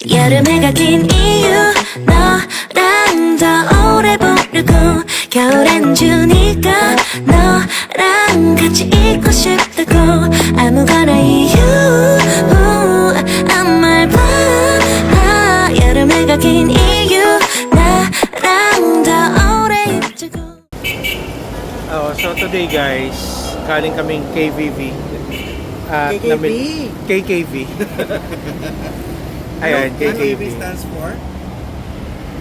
여름해가 긴 이유 너랑 더 오래 보려고 겨울엔 주니까 너랑 같이 있고 싶다고 아무거나 이유 아무 봐 여름해가 긴 이유 나랑 더 오래 있자고. So today guys, galing kaming KVV at KKV. Ayan, KKV stands for?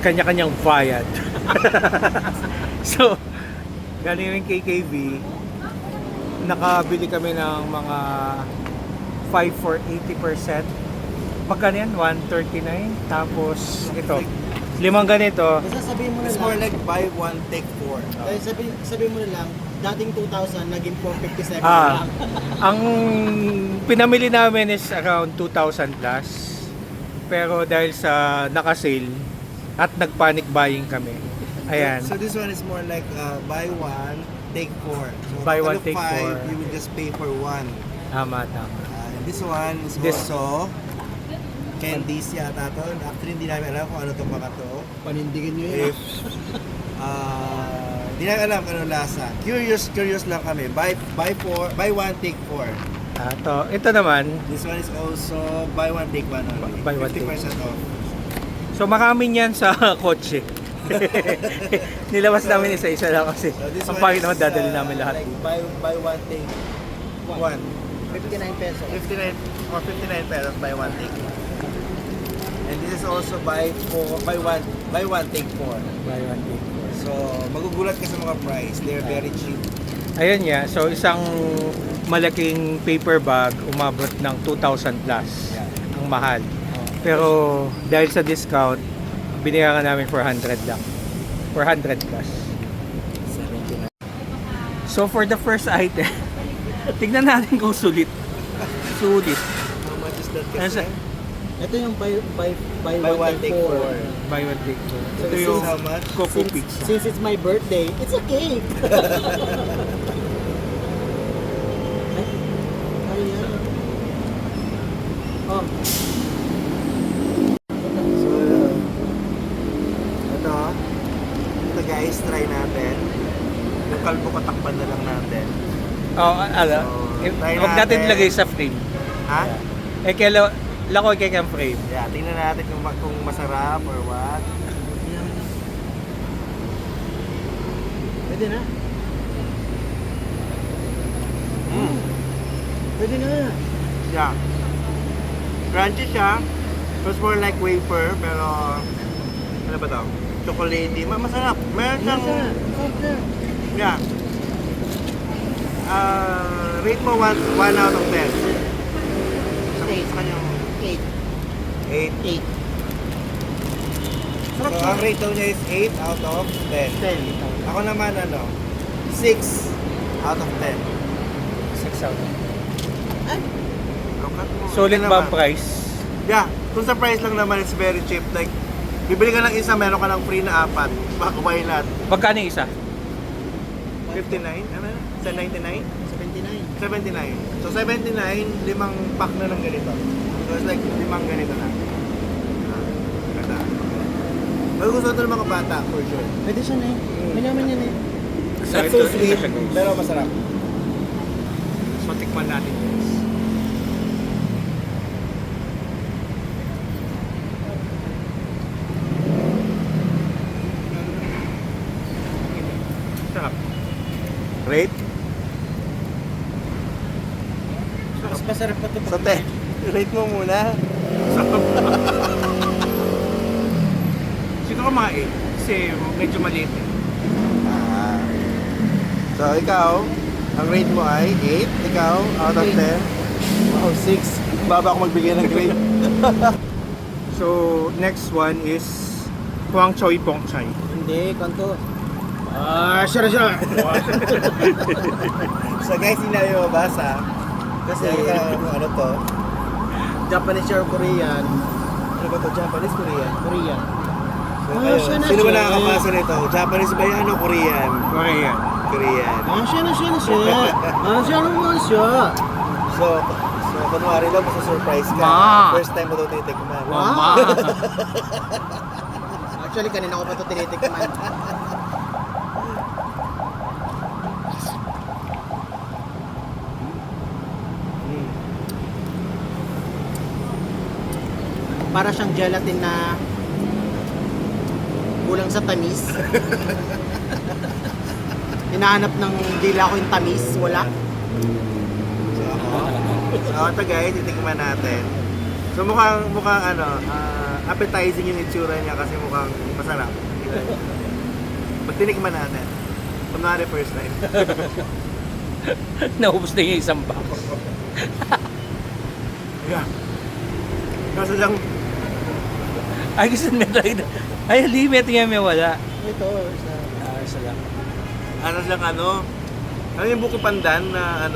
Kanya-kanyang bayad. So, galing rin KKV, nakabili kami ng mga 5 for 80%. Magkano yan? 139. Tapos ito, limang ganito. Basta sabihin mo na It's lang, more like buy one, take four. sabihin mo na lang, dating 2,000, naging 457 Ah, lang. ang pinamili namin is around 2,000 plus. Pero dahil sa naka-sale at nag-panic buying kami. Ayan. So this one is more like buy one, take four. So Buy total one, of take five, four. You will just pay for one. Tama, tama. And this one is also candies yata to. Actually, hindi namin alam kung ano itong mga to. Panindigin nyo yun. If hindi namin alam kung ano lasa. Curious lang kami. Buy one, take four. Ito naman, This one is also buy one, take one only. Buy one, take 50% off. so marami niyan sa kotse. Nilabas namin isa-isa lang kasi So this ang one pangit is, naman dadali namin lahat. Like buy one, take one. 59 pesos. 59 or 59 pesos buy one, take one. And this is also buy one, take four. Buy one, take four. So, magugulat ka sa mga price. They're very cheap. Ayun nga, so isang malaking paper bag umabot ng 2,000 plus. Yeah. Ang mahal. Pero dahil sa discount, binayaran namin 400 lang. 400 plus. 79. So for the first item, tignan natin kung sulit. Sulit. How much is that Nasa- kasi? Ito yung buy Buy one, one, take take four. four. Buy one, take two. So Ito this yung is how much? Coco Pizza. Since it's my birthday, it's a cake! Ay, yan. Oh, So, ito guys, try natin. Yung kalbo ko takpan na lang natin. Ala. So, try Huwag natin natin. ilagay sa frame. Ha? Kaya lakoy kay kang frame. Yeah, tingnan natin kung masarap or what. pwede na. Mm. Pwede na. Yeah. Crunchy siya. It's more like wafer, pero ano ba to? Chocolatey. Masarap. Meron siyang, yeah. Rate mo 1 out of 10. Sa kanyang 8. 8. 8. So, ang rate daw niya is 8 out of 10. 10. Ako naman 6 out of 10. 6 out. Lokat mo. Solid Ano ba ang naman? price? Yeah, kung sa price lang naman, it's very cheap. Like, bibili ka ng isa, meron ka ng free na 4. Baka why not? Magkano yung isa? 59? Ano? Sa 99? 79. 79. So 79, 5 pack na ng ganito. So it's like 5 ganito na. Ganda. Magugustuhan ito ng mga bata, for sure. Pwede siya na eh. Mayaman yan eh. Not so sweet, pero masarap. So tikman natin guys. Sarap. Rate? Mas masarap pa ito. So 10. Rate mo muna. Siguro mga 8 kasi medyo maliit. Ah. So ikaw, ang rate mo ay 8. Ikaw, out of 10. Oh, 6. Baba ako magbigay ng grade. So next one is Huang Choy Pong Chai. Hindi, kanto. Siya. So guys, hindi namin mabasa. Kasi ano to? Japanese or Korean? Ano ba to? Japanese, Korean? Korean. So, Ah, kayo, siya na sino ba siya. nakakabasa nito? Japanese ba yan o Korean? Korean. Korean. Siya na siya. Siya naman siya. So kunwari daw, masusurprise ka. Ma. First time mo daw titikman. Mama. Actually, kanina ko pa ito tinitikman. Mm. Para siyang gelatin na kulang sa tamis. Hinahanap ng dila ko yung tamis, wala. So ito guys, titikman natin. So mukhang appetizing yung itsura niya kasi mukhang masarap. Pag tinikman natin, kunwari first time. Naubos na yung isang bako. Yeah. Kaso lang, Ay, gusto na tayo. Ay, limit nga may wala. Ito, isa. Isa lang. ano yung buko pandan na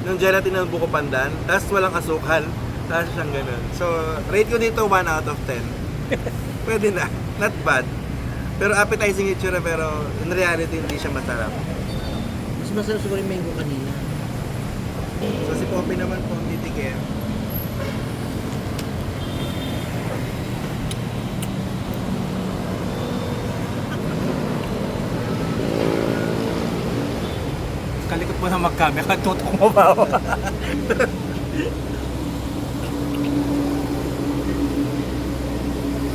yung gelatin ng buko pandan, tapos walang asukal, tapos siyang ganun. So, rate ko dito 1 out of 10. Pwede na, not bad. Pero appetizing itsura, pero in reality hindi siya masarap. Mas masarap siguro yung mango kanina. So si Poppy naman po ang titikim. Kalikot mo na mag-camera. Tutok mo ba ako?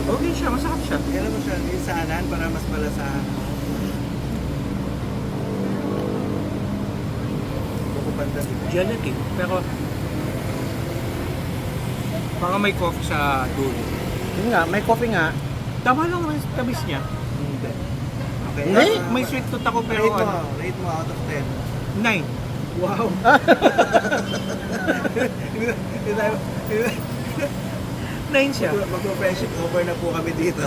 Okay siya, masarap siya. Kailan mo siya isanan para mas malasahan mo. Buko pandan. Gelatin. Pero parang may coffee sa dulo. Yun nga, may coffee nga. Tama lang ang tamis niya. Hindi. Okay. Hindi. May sweet tooth ako pero Rate mo out of 10. 9. Wow. Hindi tayo, 9 siya. magpo-friendship over na po kami dito.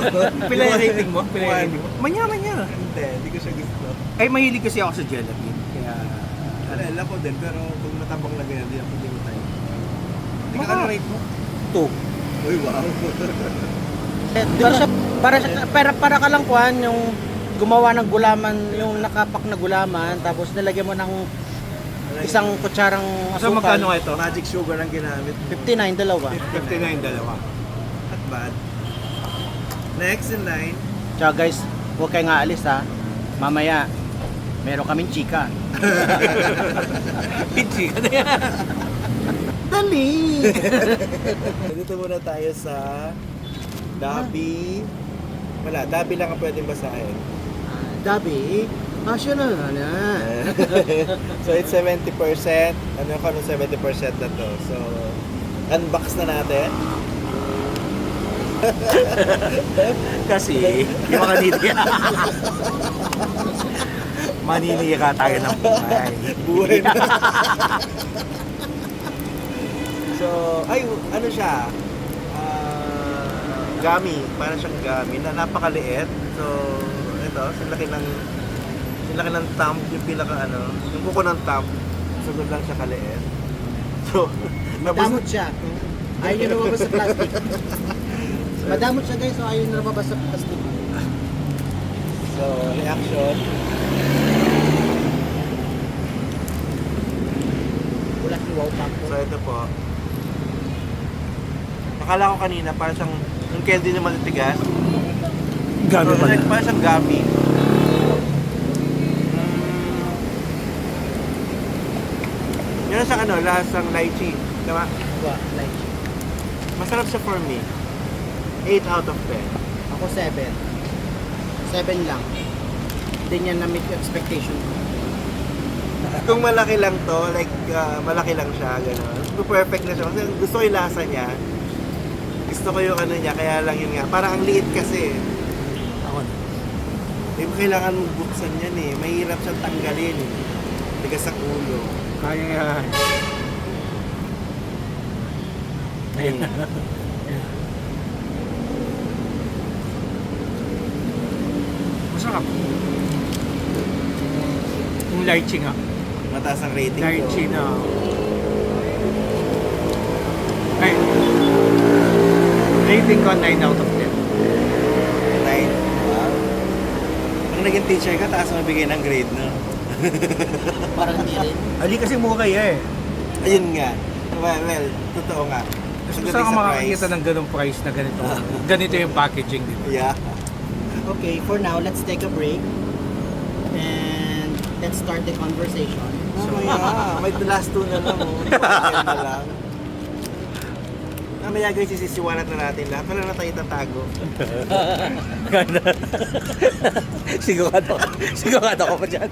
Pila yung rating mo? Pila yung One. rating mo? Manya. Hindi ko siya gusto. Ay, mahilig kasi ako sa gelatin. Kaya, Alala ko din, pero kung matabang na ganyan, hindi ko tayo. Hindi ka Baka- ano rate mo? 2. Uy, wow. Para ka lang kuhan yung gumawa ng gulaman, yung nakapak na gulaman, tapos nilagyan mo ng isang kutsarang So, asukal. magkano nga ito? Magic sugar ang ginamit. 59, dalawa. 59, dalawa. Not bad. Next in line, Tsaka guys, huwag kayo nga alis ha. Mamaya, meron kaming chika. Pichi ka na yan. Dali! dito muna tayo sa Dabi. Wala, Dabi lang ang pwedeng basahin. Dabi, asya na na. So it's 70%. Ano ko anong 70% na to? So, unbox na natin. Kasi, yung mga dito maninira tayo ng buhay. Buhay na. So, ay, ano siya? Gummy. Parang siyang gummy na napakaliit. So, ito, sinlaki ng thumb, yung pinaka yung kuko ng thumb. So, doon lang siya kaliit. So, Madamot siya. Ayaw nyo lumabas sa plastic. Madamot siya guys, so ayaw nyo lumabas sa plastic. So, reaction. Ulat ni Wow Paco. So, ito po. Akala ko kanina, parang siyang, yung candy na matitigas. Gami So, like, parang siyang gummy. Yan siyang lasang lychee. Tama? Wow, like. Masarap siya for me. 8 out of 10. Ako 7. 7 lang. Hindi niya na-meet yung expectation ko. Kung malaki lang to, like, malaki lang siya, gano'n. Perfect na siya. Kasi gusto ko yung lasa niya. Gusto ko yung niya, kaya lang yun nga. Parang ang liit kasi. Ako na. Hindi mo kailangan mong buksan yan eh. Mahirap siyang tanggalin eh. Tigas ang ulo. Kaya yan. Ayun. Masarap. Yung lychee nga. Mataas ang rating Lychee ko. na. Ay. Rating ko 9 out of 10. 9. Wow. Pag naging teacher ka, taas mo bigay ng grade, no? Parang hindi rin. Ali kasi mukha eh. Ayun nga. Well, totoo nga. Mas Ang gusto ganda ko sa makakita price. ng ganong price na ganito. Ganito yung packaging dito. Yeah. Okay, for now, let's take a break. And let's start the conversation. Mamaya, may last two na lang. Mamaya na lang. Mamaya guys, isisiwalat na natin lahat. Wala na tayo tatago. Sigurado ko pa dyan.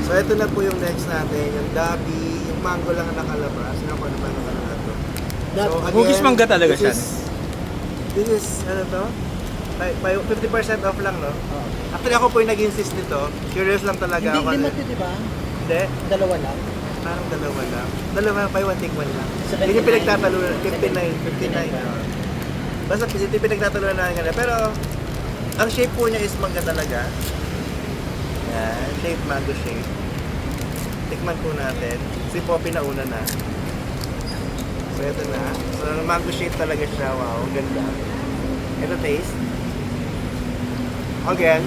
So ito na po yung next natin. Yung Dabi, yung mango lang ang nakalabas. Ano pa naman nakalabas to? Hugis mangga talaga siya. This is, ano to? 50% off lang, no? Actually ako po yung nag-insist nito. Curious lang talaga Hindi, ako. lima to, di ba? Hindi. Dalawa lang. Parang dalawa lang. Dalawa, buy one take one lang. 79. Yun yung pinagtatalunan, 59. Basta ito yung pinagtatalunan natin kanina. Pero, ang shape po niya is mangga talaga. Yan, shape, mango shape. Tikman po natin. Si Poppy nauna na. So, ito na. So, mango shape talaga siya. Wow, ang ganda. Ito taste. Again,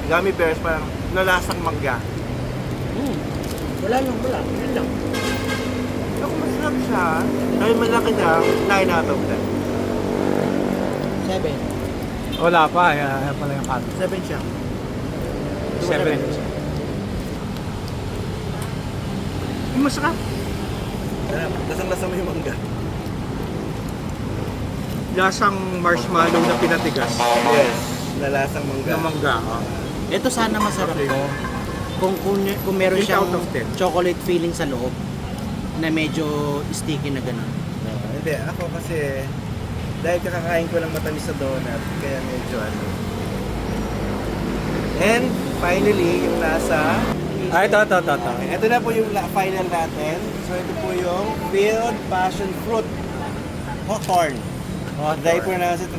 gummy bears parang nalasang mangga. Wala lang, wala. Yun lang. Ako masarap siya. Dahil malaki na, 9 out of 10. 7. Wala pa, yan pala yung cut. 7 siya. 7. Yung masarap. Lasang-lasa mo yung mangga. Lasang marshmallow na pinatigas. Yes, nalasang mangga. Na mangga. ah. Ito sana masarap to. Kung meron 8 siyang out of 10. chocolate filling sa loob na medyo sticky na gano'n. Hindi, ako kasi dahil kakakain ko ng matamis sa donut, kaya medyo ano. And finally, yung nasa Ito. ito na po yung final natin. So ito po yung Field Passion Fruit Hawthorne. Did I pronounce it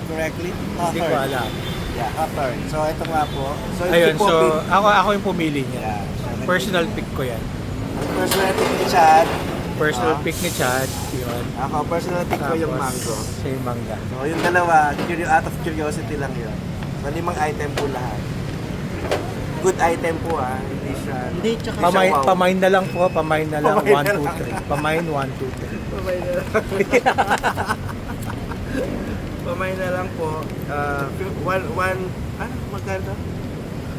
correctly? Hindi ko alam. Yeah, Hawthorne. So ito nga po. So Ayun, ito po so ako yung pumili niya. yeah. So, Personal pick ko yan. personal pick ni Chad. Personal Ah. pick ni Chad. Yun. Ako, personal pick ko yung mango. Siya yung mangga. So yung dalawa, out of curiosity lang yun. So 5 item po lahat. Good item po hindi siya... Hindi, tsaka Pamain, wow. pamain na lang po, pamain na lang. Pamain 1, na 2, lang. 3. Pamain 1, 2, 3. Pamay na lang. Pamay na lang po. Magkano to?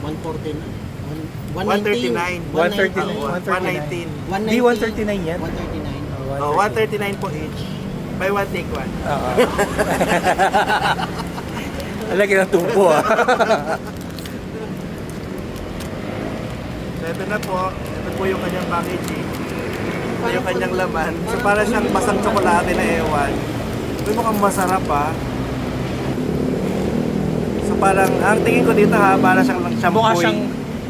140 na. 139. 139. 119. Di 139 yan. 139. Oh, 139 po each. Buy one, take one. Oo. Alagi ng tubo ah. So ito na po. Ito po yung kanyang packaging. Ito yung kanyang laman. So para siyang basang tsokolate na ewan. Ito mukhang masarap So parang, ang tingin ko dito para siyang shampoo.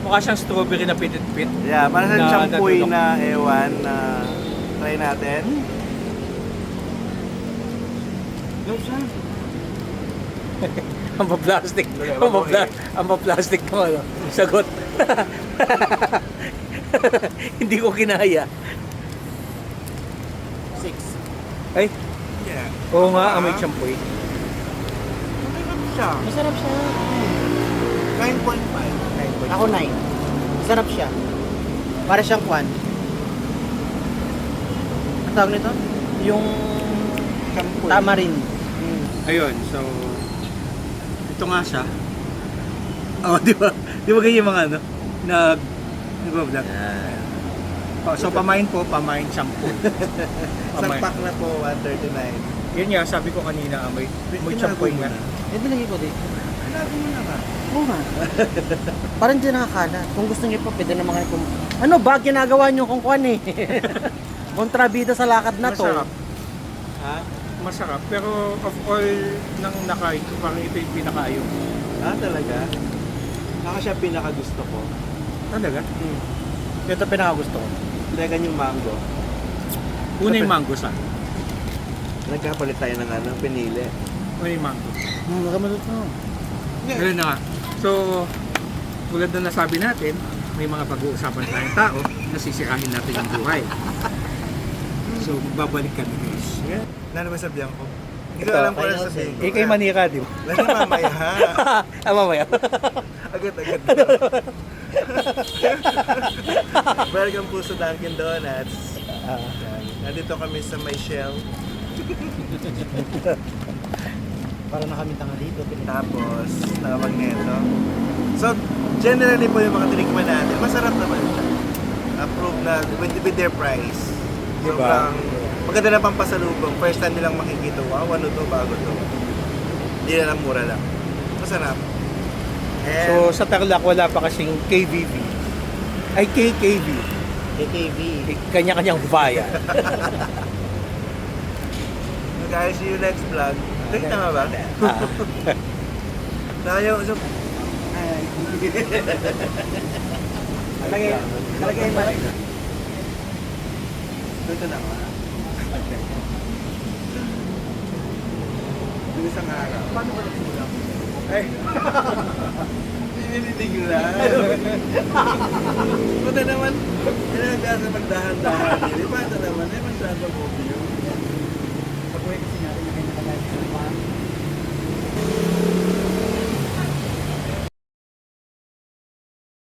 Mukha siyang strawberry na pitit-pit. Yeah, para siyang Na shampoo natulog. na ewan na try natin. Yung siya. Ang pa-plastic. Ang pa-plastic mo ano. Sagot. Hindi ko kinaya. 6. Ay, Yeah. oo nga, amoy champoy. Masarap siya. Masarap siya. 9.5. Ako 9. Masarap siya. Para siyang kwan. Ang tawag nito? Yung Shampoo. tamarind. Ayun, so ito nga siya. Oh, di ba? Di ba ganyan yung mga ano? Di ba vlog? So pamain pamain shampoo. Isang Pamain. pack na po, 139. Yun nga, sabi ko kanina, amoy Tinago champoy mo nga. na. Eh, nilagay ko dito. Tinago mo na nga. Oo nga. Parang hindi nakakalat. Kung gusto niyo pa, pwede naman kayo ano ba ginagawa niyo kung kwan eh? Kontrabida sa lakad na to. Masarap. Ha? Masarap. Pero of all ng nakain ko, parang ito yung pinakaayaw. Talaga? Ako siya pinakagusto ko. Talaga? Ito pinakagusto ko. Talaga yung mango. Una yung mango sa. Nagkapalit tayo ng pinili. Una yung mango. Nagamalot na. Ganun na nga. So, tulad na nasabi natin, may mga pag-uusapan tayong tao na sisirahin natin yung buhay. So, babalik kami guys. Ano naman sabihan ko? Hindi ko alam kung ano sabihin ko. Kay Manika, di ba? Lalo mamaya ha. Mamaya. Agad-agad. Welcome po sa Dunkin Donuts. Nandito kami sa may Shell. Para na kami tanga dito. Tapos, Magneto. So, generally po yung mga tinikman natin, masarap naman siya. Approve na with their price. Diba? Sobrang maganda na pang pasalubong. First time nilang makikita, wow, ano to, bago to. Hindi na lang, mura lang. Masarap. And, So, sa Tarlac, wala pa kasing KVV. Ay, KKV. KKV. Kanya-kanyang via. guys, see you next vlog. Take na nga ba? Tayo, so, Talagay mo. dito na nga. Yung isang araw. Paano ba nagsimula? Ay! Hindi ko lang. Punta naman, pinagkasa magdahan-dahan. Paano naman? Masyado mo view.